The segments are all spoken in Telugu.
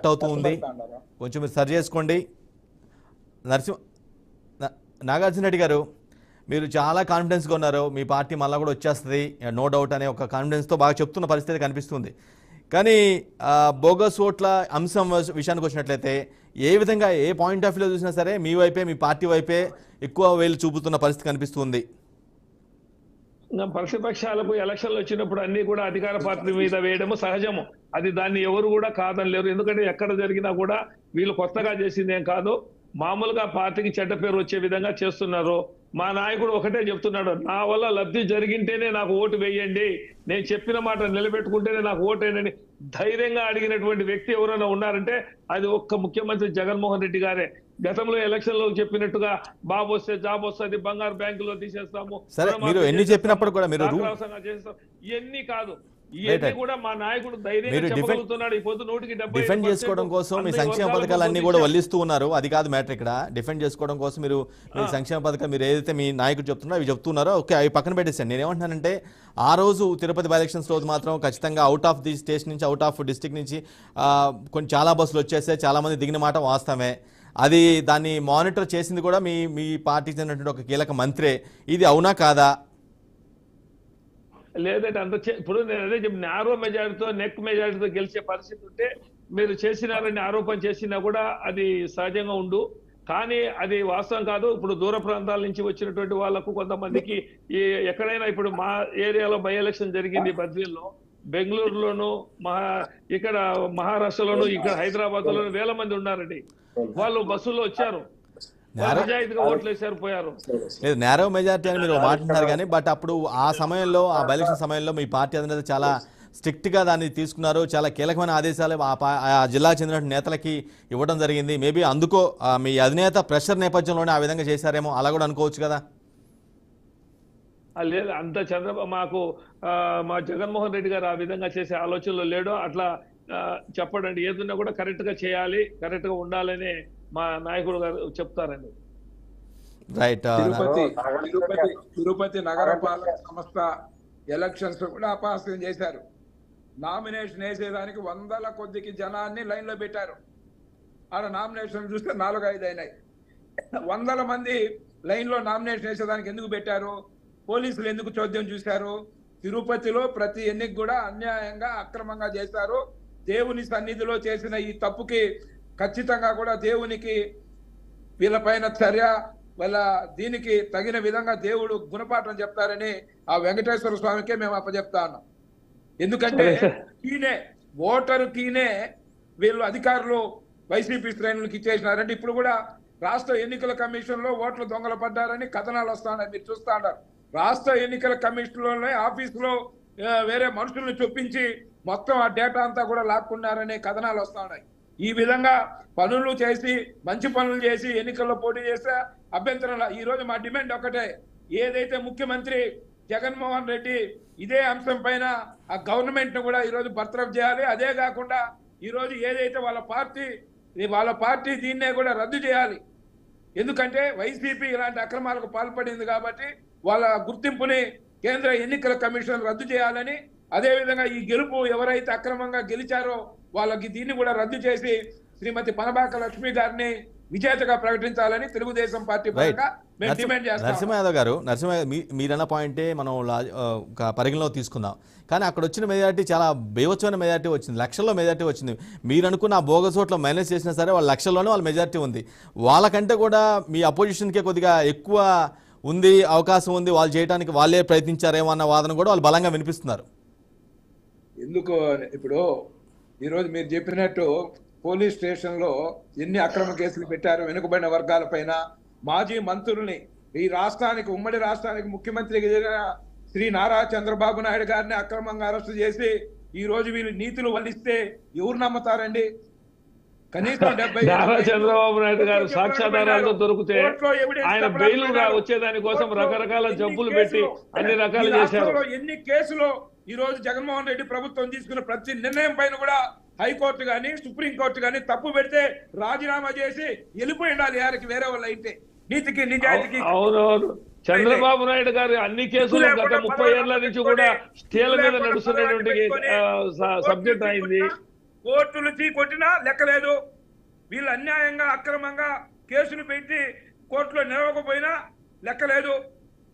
కట్ అవుతూ ఉంది, కొంచెం మీరు సరి చేసుకోండి. నాగార్జున రెడ్డి గారు, మీరు చాలా కాన్ఫిడెన్స్గా ఉన్నారు, మీ పార్టీ మళ్ళీ కూడా వచ్చేస్తుంది నో డౌట్ అనే ఒక కాన్ఫిడెన్స్తో బాగా చెప్తున్న పరిస్థితి కనిపిస్తుంది. కానీ బోగస్ ఓట్ల అంశం విషయానికి వచ్చినట్లయితే ఏ విధంగా ఏ పాయింట్ ఆఫ్ వ్యూలో చూసినా సరే మీ వైపే, మీ పార్టీ వైపే ఎక్కువ వేలు చూపుతున్న పరిస్థితి కనిపిస్తుంది. ప్రతిపక్షాలకు ఎలక్షన్లు వచ్చినప్పుడు అన్ని కూడా అధికార పార్టీ మీద వేయడము సహజము. అది దాన్ని ఎవరు కూడా కాదనలేరు. ఎందుకంటే ఎక్కడ జరిగినా కూడా వీళ్ళు కొత్తగా చేసింది ఏం కాదు, మామూలుగా పార్టీకి చెడ్డ పేరు వచ్చే విధంగా చేస్తున్నారు. మా నాయకుడు ఒకటే చెప్తున్నాడు, నా వల్ల లబ్ధి జరిగింటేనే నాకు ఓటు వేయండి, నేను చెప్పిన మాట నిలబెట్టుకుంటేనే నాకు ఓటు వేయండి ధైర్యంగా అడిగినటువంటి వ్యక్తి ఎవరైనా ఉన్నారంటే అది ఒక్క ముఖ్యమంత్రి జగన్మోహన్ రెడ్డి గారే. గతంలో ఎలక్షన్ లో చెప్పినట్టుగా బాబు వస్తే జాబ్ వస్తుంది, బంగారు బ్యాంకులో తీసేస్తాము, మీరు ఎన్ని చెప్పినప్పుడు కూడా మీరు ఇవన్నీ కాదు, ఇవన్నీ కూడా మా నాయకుడు ధైర్యంగా చెప్పగలుగుతున్నాడు. ఈ పొద్దు 170 డిఫెండ్ చేసుకోవడం కోసం మీ సంక్షేమ పథకాలన్నీ కూడా వల్లిస్తూ ఉన్నారు. అది కాదు మ్యాటర్ ఇక్కడ. డిఫెండ్ చేసుకోవడం కోసం మీరు మీ సంక్షేమ పథకాలు మీరు ఏదైతే మీ నాయకుడు చెప్తున్నారో అవి చెప్తున్నారో ఓకే, అవి పక్కన పెట్టేసాను. నేను ఏమంటున్నానంటే ఆ రోజు తిరుపతి బై ఎలక్షన్స్ రోజు మాత్రం ఖచ్చితంగా అవుట్ ఆఫ్ ది స్టేషన్ నుంచి, అవుట్ ఆఫ్ డిస్ట్రిక్ట్ నుంచి కొన్ని చాలా బస్సులు వచ్చేస్తే చాలా మంది దిగిన మాట వాస్తవమే. అది దాన్ని మానిటర్ చేసింది కూడా మీ పార్టీకి చెందినటువంటి ఒక కీలక మంత్రే. ఇది అవునా కాదా? లేదంటే అంత ఇప్పుడు నేను అదే చెప్పి నారో మెజారిటీతో నెక్ మెజారిటీతో గెలిచే పరిస్థితి ఉంటే మీరు చేసినారని ఆరోపణ చేసినా కూడా అది సహజంగా ఉండు. కానీ అది వాస్తవం కాదు. ఇప్పుడు దూర ప్రాంతాల నుంచి వచ్చినటువంటి వాళ్ళకు కొంతమందికి ఎక్కడైనా ఇప్పుడు మా ఏరియాలో బై ఎలక్షన్ జరిగింది బద్వేల్లో, బెంగళూరులోను, ఇక్కడ మహారాష్ట్రలోను, ఇక్కడ హైదరాబాద్ లోను వేల మంది ఉన్నారండి. వాళ్ళు బస్సుల్లో వచ్చారు, లేదు నేరో మెజారిటీ అని మీరు మాట్లాడుతున్నారు కానీ బట్ అప్పుడు ఆ సమయంలో, ఆ బై ఎలక్షన్ సమయంలో మీ పార్టీ అధినేత చాలా స్ట్రిక్ట్గా దాన్ని తీసుకున్నారు. చాలా కీలకమైన ఆదేశాలు ఆ జిల్లాకు చెందిన నేతలకి ఇవ్వడం జరిగింది. మేబీ అందుకో మీ అధినేత ప్రెషర్ నేపథ్యంలోనే ఆ విధంగా చేశారేమో, అలా కూడా అనుకోవచ్చు కదా? లేదు, అంత చంద్రబాబు మా జగన్మోహన్ రెడ్డి గారు ఆ విధంగా చేసే ఆలోచనలో లేడు. అట్లా చెప్పడండి, ఏదన్నా కూడా కరెక్ట్ గా చేయాలి, కరెక్ట్ గా ఉండాలని మా నాయకుడు గారు చెప్తారండి. రైట్. తిరుపతి నగరపాలక సంస్థ ఎలక్షన్స్ కూడా అపహాస్యం చేశారు. నామినేషన్ వేసేదానికి వందల కొద్దికి జనాన్ని లైన్ లో పెట్టారు. ఆడ నామినేషన్ చూస్తే 4-5 అయినాయి. వందల మంది లైన్ లో నామినేషన్ వేసేదానికి ఎందుకు పెట్టారు? పోలీసులు ఎందుకు చోద్యం చూశారు? తిరుపతిలో ప్రతి ఎన్నిక కూడా అన్యాయంగా, అక్రమంగా చేశారు. దేవుని సన్నిధిలో చేసిన ఈ తప్పుకి ఖచ్చితంగా కూడా దేవునికి వీళ్ళపైన చర్య, వాళ్ళ దీనికి తగిన విధంగా దేవుడు గుణపాఠం చెప్తారని ఆ వెంకటేశ్వర స్వామికే మేము అప్పచెప్తా ఉన్నాం. ఎందుకంటే ఓటరు కీనే వీళ్ళు అధికారులు వైసీపీ శ్రేణులకు ఇచ్చేసినారంటే ఇప్పుడు కూడా రాష్ట్ర ఎన్నికల కమిషన్ లో ఓట్లు దొంగలు పడ్డారని కథనాలు వస్తున్నాయి, మీరు చూస్తా ఉన్నారు. రాష్ట్ర ఎన్నికల కమిషన్ లోనే ఆఫీసులో వేరే మనుషుల్ని చొప్పించి మొత్తం ఆ డేటా అంతా కూడా లాక్కున్నారనే కథనాలు వస్తున్నాయి. ఈ విధంగా పనులు చేసి, మంచి పనులు చేసి ఎన్నికల్లో పోటీ చేస్తే అభ్యంతరం. ఈ రోజు మా డిమాండ్ ఒకటే, ఏదైతే ముఖ్యమంత్రి జగన్మోహన్ రెడ్డి ఇదే అంశం పైన ఆ గవర్నమెంట్ ను కూడా ఈరోజు బర్తరఫ్ చేయాలి. అదే కాకుండా ఈరోజు ఏదైతే వాళ్ళ పార్టీ దీన్నే కూడా రద్దు చేయాలి. ఎందుకంటే వైసీపీ ఇలాంటి అక్రమాలకు పాల్పడింది కాబట్టి వాళ్ళ గుర్తింపుని కేంద్ర ఎన్నికల కమిషన్ రద్దు చేయాలని, అదేవిధంగా ఈ గెలుపు ఎవరైతే అక్రమంగా గెలిచారో వాళ్ళకి దీన్ని కూడా రద్దు చేసి శ్రీమతి పనబాక లక్ష్మి గారిని విజేతగా ప్రకటించాలని తెలుగుదేశం పార్టీ పరంగా మేము డిమాండ్ చేస్తాం. నరసింహ యాదవ్ గారు, మీరన్న పాయింటే మనం పరిగణలో తీసుకుందాం. కానీ అక్కడ వచ్చిన మెజారిటీ చాలా బేవచ్చమైన మెజారిటీ వచ్చింది, లక్షల్లో మెజారిటీ వచ్చింది. మీరు అనుకున్న ఆ బోగస్ ఓట్ల మైనస్ చేసినా సరే వాళ్ళ లక్షల్లోనే వాళ్ళ మెజారిటీ ఉంది. వాళ్ళకంటే కూడా మీ అపోజిషన్కే కొద్దిగా ఎక్కువ ఉంది, అవకాశం ఉంది, వాళ్ళు చేయడానికి వాళ్ళే ప్రయత్నించారేమో అన్న వాదన కూడా వాళ్ళు బలంగా వినిపిస్తున్నారు. ఎందుకు ఇప్పుడు ఈరోజు మీరు చెప్పినట్టు పోలీస్ స్టేషన్ లో ఎన్ని అక్రమ కేసులు పెట్టారు వెనుకబడిన వర్గాల పైన. మాజీ మంత్రుల్ని, ఈ రాష్ట్రానికి, ఉమ్మడి రాష్ట్రానికి ముఖ్యమంత్రికి శ్రీ నారా చంద్రబాబు నాయుడు గారిని అక్రమంగా అరెస్టు చేసి ఈ రోజు వీళ్ళు నీతులు వల్లిస్తే ఎవరు నమ్ముతారండి? కనీసం 70 చంద్రబాబు నాయుడు గారు సాక్ష్యాధారాలతో దొరికితే ఆయన బెయిల్ వచ్చేదాని కోసం రకరకాల జబ్బులు పెట్టి అన్ని రకాలు చేశారు. ఎన్ని కేసులు ఈ రోజు జగన్మోహన్ రెడ్డి ప్రభుత్వం తీసుకున్న ప్రతి నిర్ణయం పైన కూడా హైకోర్టు గాని, సుప్రీంకోర్టు గాని తప్పు పెడితే రాజీనామా చేసి వెళ్ళిపోయి ఉండాలి యారికి, వేరే వాళ్ళు అయితే. నీతికి, నిజాయితీకి. అవునవును, చంద్రబాబు నాయుడు గారు అన్ని కేసులు గత 30 ఏళ్ల నుంచి కూడా స్టేల మీద నడుస్తున్నటువంటి సబ్జెక్ట్ అయింది. కోర్టులు కొట్టినా లెక్కలేదు. వీళ్ళు అన్యాయంగా అక్రమంగా కేసులు పెట్టి కోర్టులో నిలవకపోయినా లెక్కలేదు.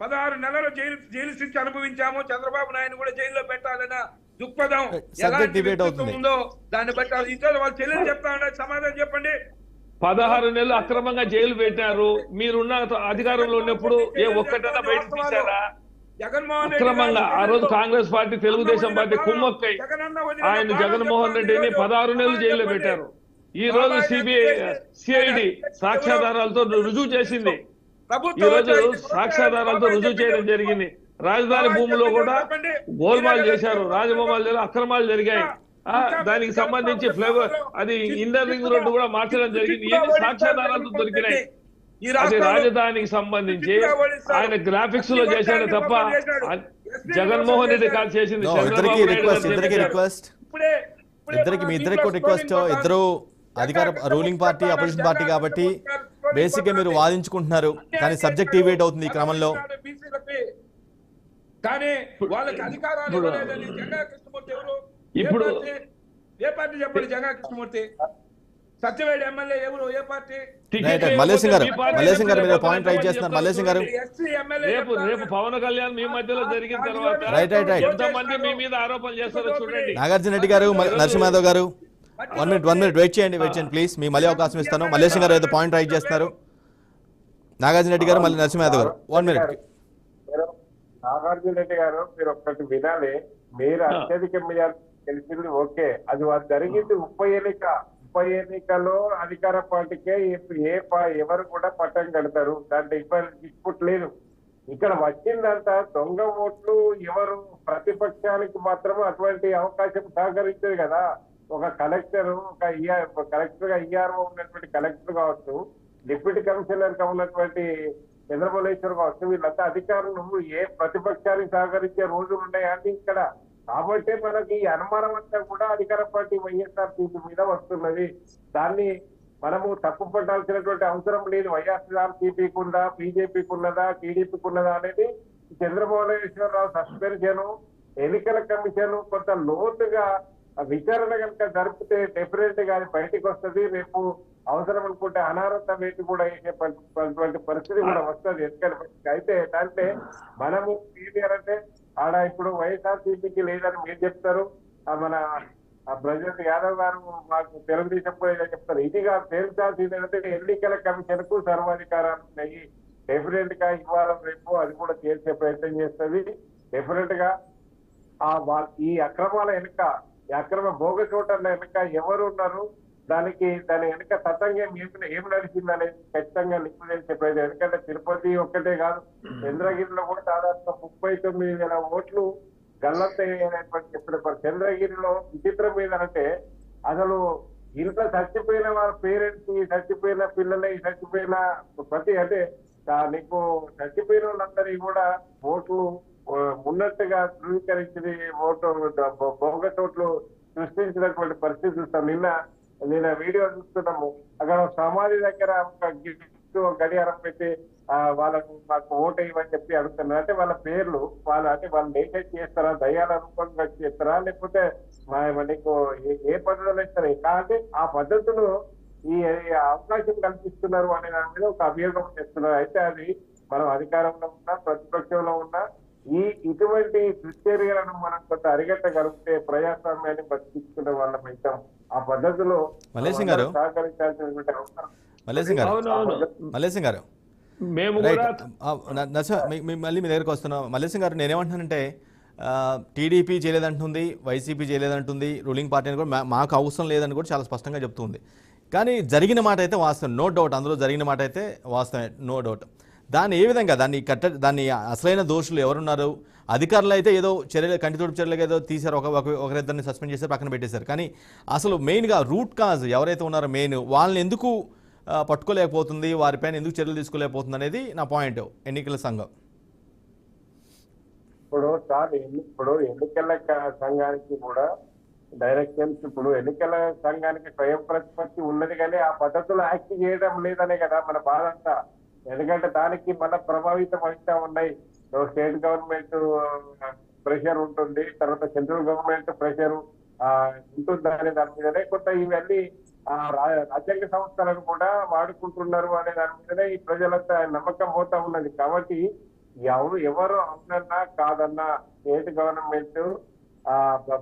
16 నెలలు జైలు శిక్ష అనుభవించాము. చంద్రబాబు నాయుడు కూడా జైల్లో పెట్టాలన్న దృక్పథం సబ్జెక్ట్ డిబేట్ అవుతుంది. ఉందో దాన్ని బట్టి ఇతరులు వాళ్ళ చెల్లెలు చెప్తా ఉండే సమాధానం చెప్పండి. 16 నెలలు అక్రమంగా జైలు పెట్టారు. మీరున్న అధికారంలో ఉన్నప్పుడు ఏ ఒక్కటైనా బయట తీశారా? జగన్మోహన్ అక్రమంగా ఆ రోజు కాంగ్రెస్ పార్టీ తెలుగుదేశం పార్టీ కుమ్మక్కై ఆయన జగన్మోహన్ రెడ్డిని 16 నెలలు జైల్లో పెట్టారు. ఈ రోజు సిఐడి సాక్ష్యాధారాలతో రుజువు చేసింది. ఈ రోజు సాక్ష్యాధారాలతో రుజువు చేయడం జరిగింది. రాజధాని భూమిలో కూడా గోల్మాల్ చేశారు, రాజభవనాలు అక్రమాలు జరిగాయి. దానికి సంబంధించి ఫ్లేవర్ అది ఇన్నర్ రింగ్ రోడ్డు కూడా మార్చడం జరిగింది. ఇవన్నీ సాక్ష్యాధారాలతో దొరికినాయి. అది రాజధానికి సంబంధించి ఆయన గ్రాఫిక్స్ లో చేశాడు తప్ప జగన్మోహన్ రెడ్డి కాదు చేసింది. మీ ఇద్దరికి రిక్వెస్ట్, ఇద్దరు అధికార రూలింగ్ పార్టీ అపోజిషన్ పార్టీ కాబట్టి బేసిక్ గా మీరు వాదించుకుంటున్నారు, కానీ సబ్జెక్ట్ డిబేట్ అవుతుంది ఈ క్రమంలో. కానీ వాళ్ళకి అధికారాలు ఇవ్వలేదని జగన్ కృష్ణమూర్తి ఎవరు? ఇప్పుడు ఏ పార్టీ చెప్పండి? జగన్ కృష్ణమూర్తి సత్యవేడి ఎమ్మెల్యే ఎవరు? ఏ పార్టీ? మల్లేశం గారు మీరు పాయింట్ రైట్ చేస్తున్నారు. మల్లేశం గారు రేపు పవన్ కళ్యాణ్ మీ మధ్యలో జరిగిన తర్వాత ఎంతమంది మీ మీద ఆరోపణలు చేస్తారో చూడండి. నాగార్జున రెడ్డి గారు, నరసింహారావు గారు, 1 minute వెయిట్ చేయండి ప్లీజ్. మీ మళ్ళీ అవకాశం ఇస్తాను. మల్లేశం గారు ఏదో పాయింట్ రైట్ చేస్తున్నారు. నాగార్జున రెడ్డి గారు, మళ్ళీ నరసింహారావు గారు 1 minute. నాగార్జున రెడ్డి గారు మీరు ఒక్కటి వినాలి. మీరు అత్యధిక మెజార్టీ గెలిచింది ఓకే, అది జరిగింది ఉప ఎన్నికలో అధికార పార్టీకే ఎవరు కూడా పట్టం కడతారు, దాంట్లో డిస్ప్యూట్ లేదు. ఇక్కడ వచ్చిందంతా దొంగ ఓట్లు. ఎవరు ప్రతిపక్షానికి మాత్రం అటువంటి అవకాశం సహకరించారు కదా. ఒక కలెక్టర్, కలెక్టర్ గా ఈఆర్ఓ ఉన్నటువంటి కలెక్టర్ కావచ్చు, డిప్యూటీ కమిషనర్ గా ఉన్నటువంటి చంద్రమౌళేశ్వర్ కావచ్చు, వీళ్ళంతా అధికారులు ఏ ప్రతిపక్షానికి సహకరించే రోజులు ఉన్నాయని ఇక్కడ. కాబట్టి మనకి ఈ అనుమానం అంతా కూడా అధికార పార్టీ వైఎస్ఆర్సీపీ మీద వస్తున్నది. దాన్ని మనము తప్పు పట్టాల్సినటువంటి అవసరం లేదు. వైఎస్ఆర్సీపీకి ఉందా, బీజేపీకి ఉన్నదా, టీడీపీకి ఉన్నదా అనేది చంద్రమౌళేశ్వరరావు సస్పెన్షన్, ఎన్నికల కమిషన్ కొంత లోతుగా విచారణ కనుక జరిపితే డెఫినెట్ గా అది బయటకు వస్తుంది. రేపు అవసరం అనుకుంటే అనారోగ్య వేటు కూడా వేసేటువంటి పరిస్థితి కూడా వస్తుంది ఎన్నికల అయితే. దాంట్లో మనము అంటే ఆడ ఇప్పుడు వైఎస్ఆర్సీపీకి లేదని మీరు చెప్తారు, మన బ్రజేంద్ర యాదవ్ గారు మాకు తెలుగుదేశం కూడా చెప్తారు. ఇదిగా తేల్చాల్సింది ఏంటంటే ఎన్నికల కమిషన్ కు సర్వాధికారాలు ఉన్నాయి. డెఫినెట్ గా ఇవాళ రేపు అది కూడా తేల్చే ప్రయత్నం చేస్తుంది. డెఫినెట్ గా ఈ అక్రమాల వెనుక, ఈ అక్రమ భోగ చోటల వెనుక ఎవరు ఉన్నారు, దాని వెనుక తతంగా ఏం నడిచింది అనేది ఖచ్చితంగా నిపుణించే ప్రయత్నం. ఎందుకంటే తిరుపతి ఒక్కటే కాదు, చంద్రగిరిలో కూడా దాదాపు 39,000 ఓట్లు గల్లంతయ్యేటువంటి చెప్పిన. చంద్రగిరిలో విచిత్రం ఏంటంటే అసలు ఇంట్లో చచ్చిపోయిన వాళ్ళ పేరెంట్స్, చచ్చిపోయిన పిల్లలే, చచ్చిపోయిన ప్రతి అంటే నీకు చచ్చిపోయిన వాళ్ళందరికీ కూడా ఓట్లు ఉన్నట్టుగా ధృవీకరించింది, బోగస్ ఓట్లు సృష్టించినటువంటి పరిస్థితి చూస్తాం. నిన్న వీడియో చూస్తున్నాము. అక్కడ సమాధి దగ్గర ఒక గిఫ్ట్, గడియారం పెట్టి వాళ్ళకు మాకు ఓటు ఇవ్వని చెప్పి అడుగుతున్నారు. అంటే వాళ్ళ పేర్లు అంటే వాళ్ళు నేచర్ చేస్తారా, దయ్యాల రూపంగా చేస్తారా, లేకపోతే నీకు ఏ పద్ధతిలో ఇస్తారా? కాబట్టి ఆ పద్ధతులు ఈ అవకాశం కల్పిస్తున్నారు అనే దాని మీద ఒక అభియోగం చేస్తున్నారు. అయితే అది మనం అధికారంలో ఉన్నా, ప్రతిపక్షంలో ఉన్నా ఇటువంటి దుశ్చర్యలను మనం కొంత అరిగట్టగలిగితే ప్రజాస్వామ్యాన్ని బతికించుకునే వాళ్ళం అవుతాం. ఆ పద్ధతిలో సహకరించాల్సినటువంటి అవసరం. మల్లేశం గారు మేము మళ్ళీ మీ దగ్గరకు వస్తున్నాం. మల్లేశం గారు, నేనేమంటున్నానంటే టీడీపీ చేయలేదంటుంది, వైసీపీ చేయలేదంటుంది, రూలింగ్ పార్టీ కూడా మాకు అవసరం లేదని కూడా చాలా స్పష్టంగా చెప్తుంది. కానీ జరిగిన మాట అయితే వాస్తవం, నో డౌట్. అందులో జరిగిన మాట అయితే వాస్తవమే, నో డౌట్. దాన్ని ఏ విధంగా దాన్ని అసలైన దోషులు ఎవరున్నారు? అధికారులు అయితే ఏదో చర్యలు, కంటితోడు చర్యలుగా ఏదో తీశారు, ఒకరిద్దరిని సస్పెండ్ చేశారు, పక్కన పెట్టేశారు. కానీ అసలు మెయిన్గా రూట్ కాజ్ ఎవరైతే ఉన్నారో మెయిన్ వాళ్ళని ఎందుకు పట్టుకోలేకపోతుంది, వారిపైన ఎందుకు చర్యలు తీసుకోలేకపోతుంది అనేది నా పాయింట్. ఎన్నికల సంఘం ఇప్పుడు ఎన్నికల సంఘానికి కూడా డైరెక్షన్స్, ఇప్పుడు ఎన్నికల సంఘానికి స్వయం ప్రతిపత్తి ఉన్నది, కానీ ఆ పద్ధతులు యాక్ట్ చేయడం లేదనే కదా మన బాధ అంతా. ఎందుకంటే దానికి మన ప్రభావితం అవుతా ఉన్నాయి. స్టేట్ గవర్నమెంట్ ప్రెషర్ ఉంటుంది, తర్వాత సెంట్రల్ గవర్నమెంట్ ప్రెషర్, ఆ, ఉంటుందా అనే దాని మీదనే కొంత ఇవన్నీ రాజ్యాంగ సంస్థలను కూడా వాడుకుంటున్నారు అనే దాని మీదనే ఈ ప్రజలంతా నమ్మకం పోతా ఉన్నది. కాబట్టి ఎవరు అవునన్నా కాదన్నా స్టేట్ గవర్నమెంట్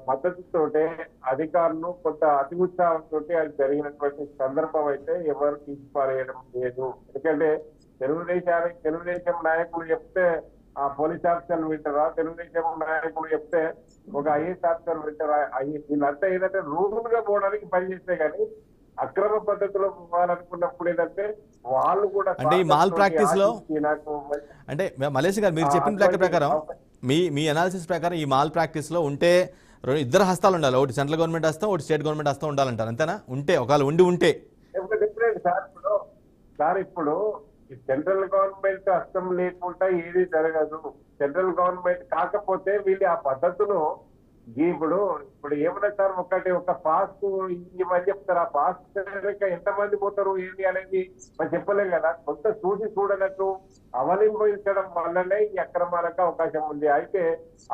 మద్దతుతోటే అధికారులు కొంత అతి ఉత్సాహంతో అది జరిగినటువంటి సందర్భం అయితే ఎవరు తీసిపారేయడం లేదు. ఎందుకంటే తెలుగుదేశం నాయకులు చెప్తే ఆ పోలీస్ ఆఫీసర్లు వింటారా, తెలుగుదేశం నాయకులు చెప్తే ఒక ఐఏఎస్ ఆఫీసర్ వింటారా? వీళ్ళంతా ఏదంటే రూల్ గా పోవడానికి పనిచేస్తే గానీ అక్రమ పద్ధతిలో పోవాలనుకున్నప్పుడు ఏంటంటే వాళ్ళు కూడా అంటే ఈ మాల్ ప్రాక్టీస్ లో నాకు అంటే మలేష్ గారు మీరు చెప్పిన లెక్క ప్రకారం మీ అనాలిసిస్ ప్రకారం ఈ మాల్ ప్రాక్టీస్ లో ఉంటే ఇద్దరు హస్తాలు ఉండాలి, ఒకటి సెంట్రల్ గవర్నమెంట్ హస్తం, ఒకటి స్టేట్ గవర్నమెంట్ హస్తం ఉండాలంటారు, అంతేనా? ఉంటే ఒకవేళ ఉంటే డిఫరెంట్ సార్ ఇప్పుడు సెంట్రల్ గవర్నమెంట్ హస్తం లేకుండా ఏది జరగదు. సెంట్రల్ గవర్నమెంట్ కాకపోతే వీళ్ళు ఆ పద్ధతులు ఇప్పుడు ఏమన్నా సార్ ఒక పాస్ ఇవ్వమని చెప్తారు. ఆ పాస్ ఎంతమంది పోతారు ఏంటి అనేది మనం చెప్పలేం కదా. కొంత చూడనట్టు అవలంబించడం వల్లనే ఈ అక్రమాలకు అవకాశం ఉంది. అయితే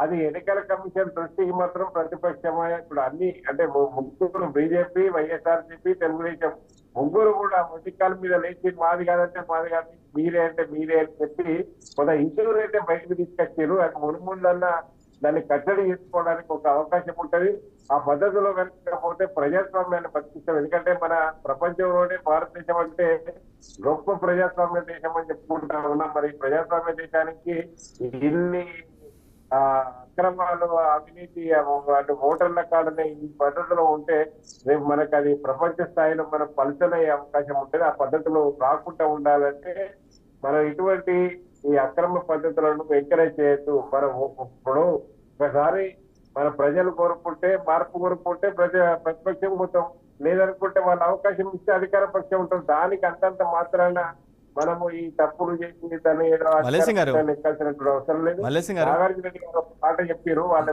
అది ఎన్నికల కమిషన్ దృష్టికి మాత్రం ప్రతిపక్షమే ఇప్పుడు అన్ని అంటే ముగ్గురు బీజేపీ, వైఎస్ఆర్సీపీ, తెలుగుదేశం ముగ్గురు కూడా ముద్దికాల మీద లేచి మాది కాదంటే మాది కాదు, మీరే అంటే మీరే అని చెప్పి కొంత ఇష్యూలు అయితే బయటకు తీసుకొచ్చారు. అది మునుముందన్నా దాన్ని కట్టడి చేసుకోవడానికి ఒక అవకాశం ఉంటది. ఆ పద్ధతిలో కనుక పోతే ప్రజాస్వామ్యాన్ని బతికిస్తాం. ఎందుకంటే మన ప్రపంచంలోనే భారతదేశం అంటే గొప్ప ప్రజాస్వామ్య దేశం అని చెప్పుకుంటా ఉన్నాం. మరి ప్రజాస్వామ్య దేశానికి ఇన్ని అక్రమాలు, అవినీతి, అటు ఓటర్ల కాడనే ఈ పద్ధతిలో ఉంటే రేపు మనకు అది ప్రపంచ స్థాయిలో మనం పలుచనయ్యే అవకాశం ఉంటుంది. ఆ పద్ధతులు రాకుండా ఉండాలంటే మనం ఇటువంటి ఈ అక్రమ పద్ధతులను ఎంకరేజ్ చేయొద్దు. మనం ఇప్పుడు ఒకసారి మన ప్రజలు కోరుకుంటే, మార్పు కోరుకుంటే ప్రతిపక్షం పోతాం, లేదనుకుంటే వాళ్ళ అవకాశం ఇస్తే అధికార పక్షం ఉంటుంది. దానికి అంతంత మాత్రాన మనము ఈ తప్పులు చేసి దాన్ని ఎక్కాల్సినటువంటి అవసరం లేదు. నాగార్జున రెడ్డి గారు ఒక మాట చెప్పారు, వాళ్ళ